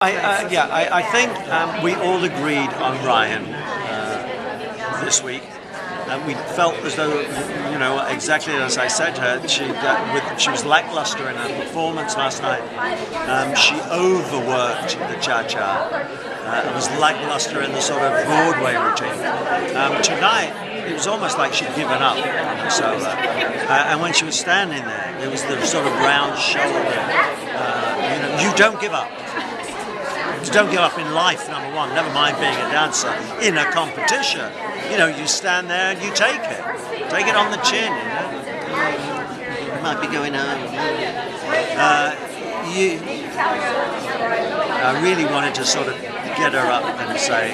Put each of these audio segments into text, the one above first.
I think we all agreed on Ryan this week. We felt as though, exactly as I said to her, she was lackluster in her performance last night. She overworked the cha-cha. It was lackluster in the sort of Broadway routine. Tonight, it was almost like she'd given up on the solo. And when she was standing there, there was the sort of round shoulder. You don't give up. You don't give up in life, number one, never mind being a dancer. In a competition, you stand there and you take it. Take it on the chin, You might be going on. I really wanted to sort of get her up and say,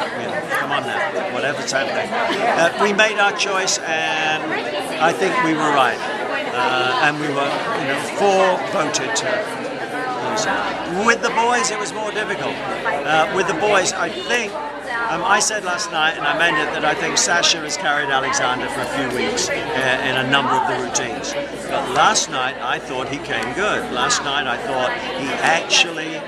come on now, whatever's happening. We made our choice and I think we were right. And we were, 4 voted to. With the boys, it was more difficult. With the boys, I think, I said last night, and I meant it, that I think Sasha has carried Alexander for a few weeks in a number of the routines. But last night, I thought he came good. Last night, I thought he actually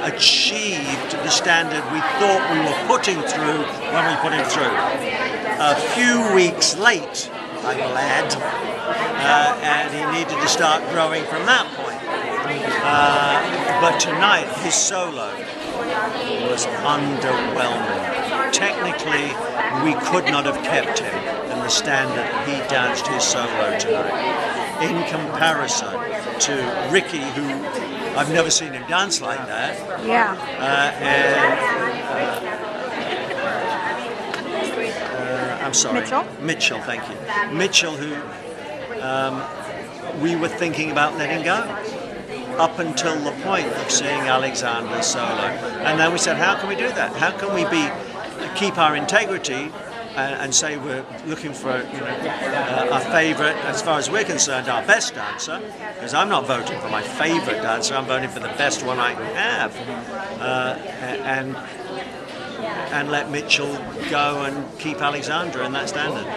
achieved the standard we thought we were putting through when we put him through. A few weeks late, I'm glad, and he needed to start growing from that point. But tonight, his solo was underwhelming. Technically, we could not have kept him in the standard he danced his solo tonight. In comparison to Ricky, who I've never seen him dance like that. Yeah. I'm sorry. Mitchell, thank you. Mitchell, who we were thinking about letting go. Up until the point of seeing Alexander's solo, and then we said, how can we do that? How can we keep our integrity and say we're looking for our favourite, as far as we're concerned, our best dancer? Because I'm not voting for my favourite dancer, I'm voting for the best one I can have, and let Mitchell go and keep Alexander in that standard.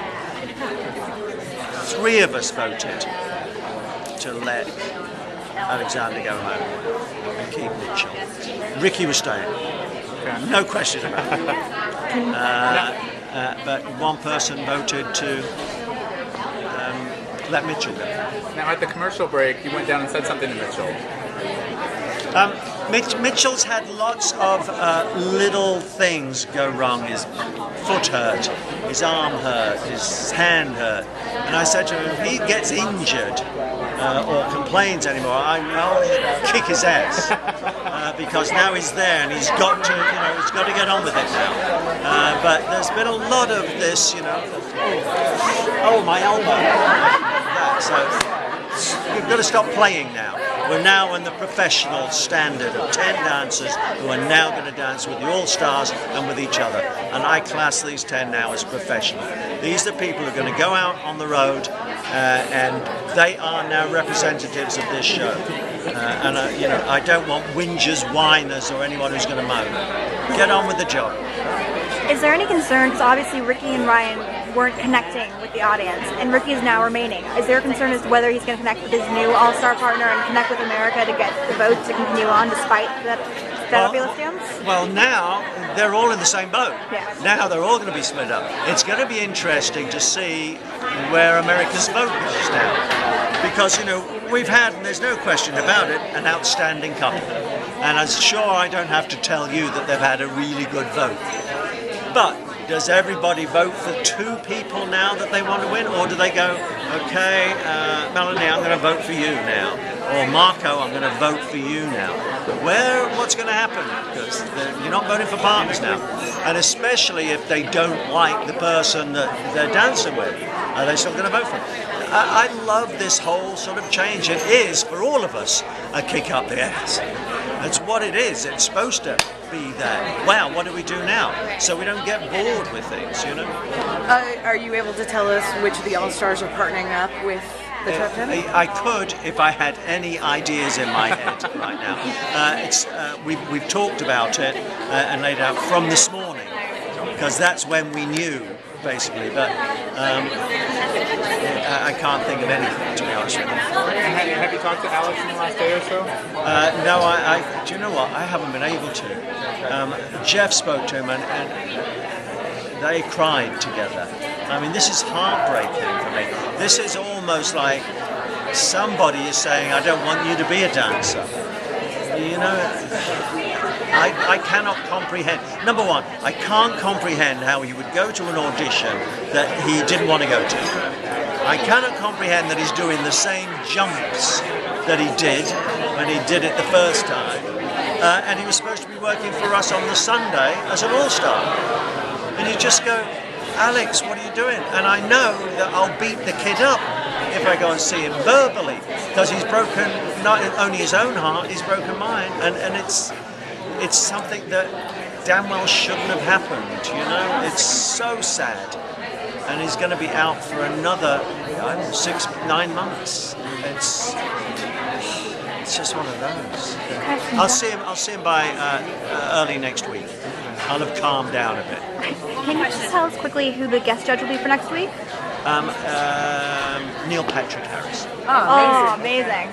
3 of us voted to let Alexander go home and keep Mitchell. Ricky was staying, no question about it. But one person voted to let Mitchell go. Now at the commercial break, you went down and said something to Mitchell. Mitchell's had lots of little things go wrong. His foot hurt, his arm hurt, his hand hurt. And I said to him, if he gets injured or complains anymore, I'll kick his ass. Because now he's there and he's got to get on with it now. But there's been a lot of this, oh, my elbow. So you've got to stop playing now. We're now in the professional standard of 10 dancers who are now going to dance with the All-Stars and with each other. And I class these 10 now as professional. These are people who are going to go out on the road and they are now representatives of this show. I don't want whingers, whiners, or anyone who's going to moan. Get on with the job. Is there any concern, because obviously Ricky and Ryan weren't connecting with the audience, and Ricky is now remaining. Is there a concern as to whether he's going to connect with his new all-star partner and connect with America to get the votes to continue on despite that fabulous dance? Well, now they're all in the same boat. Yes. Now they're all going to be split up. It's going to be interesting to see where America's vote goes now. Because, we've had, and there's no question about it, an outstanding couple. And I'm sure I don't have to tell you that they've had a really good vote. But does everybody vote for 2 people now that they want to win? Or do they go, okay, Melanie, I'm going to vote for you now. Or Marco, I'm going to vote for you now. What's going to happen? Because you're not voting for partners now. And especially if they don't like the person that they're dancing with. Are they still going to vote for them? I love this whole sort of change. It is, for all of us, a kick up the ass. That's what it is. It's supposed to be that. Wow, what do we do now? So we don't get bored with things, Are you able to tell us which of the All-Stars are partnering up with the top 10? I could if I had any ideas in my head right now. We've talked about it and laid out from this morning. because that's when we knew, basically. But I can't think of anything, to be honest with you. Have you talked to Alex in the last day or so? No, do you know what? I haven't been able to. Jeff spoke to him, and they cried together. I mean, this is heartbreaking for me. This is almost like somebody is saying, I don't want you to be a dancer. You know, I cannot comprehend. Number one, I can't comprehend how he would go to an audition that he didn't want to go to. I cannot comprehend that he's doing the same jumps that he did when he did it the first time. And he was supposed to be working for us on the Sunday as an all-star. And you just go, Alex, what are you doing? And I know that I'll beat the kid up if I go and see him verbally, because he's broken not only his own heart, he's broken mine, and it's something that damn well shouldn't have happened. You know, it's so sad, and he's going to be out for another 6-9 months. It's just one of those. I'll see him by early next week. I'll have calmed down a bit. Can you just tell us quickly who the guest judge will be for next week? Neil Patrick Harris. Oh, amazing.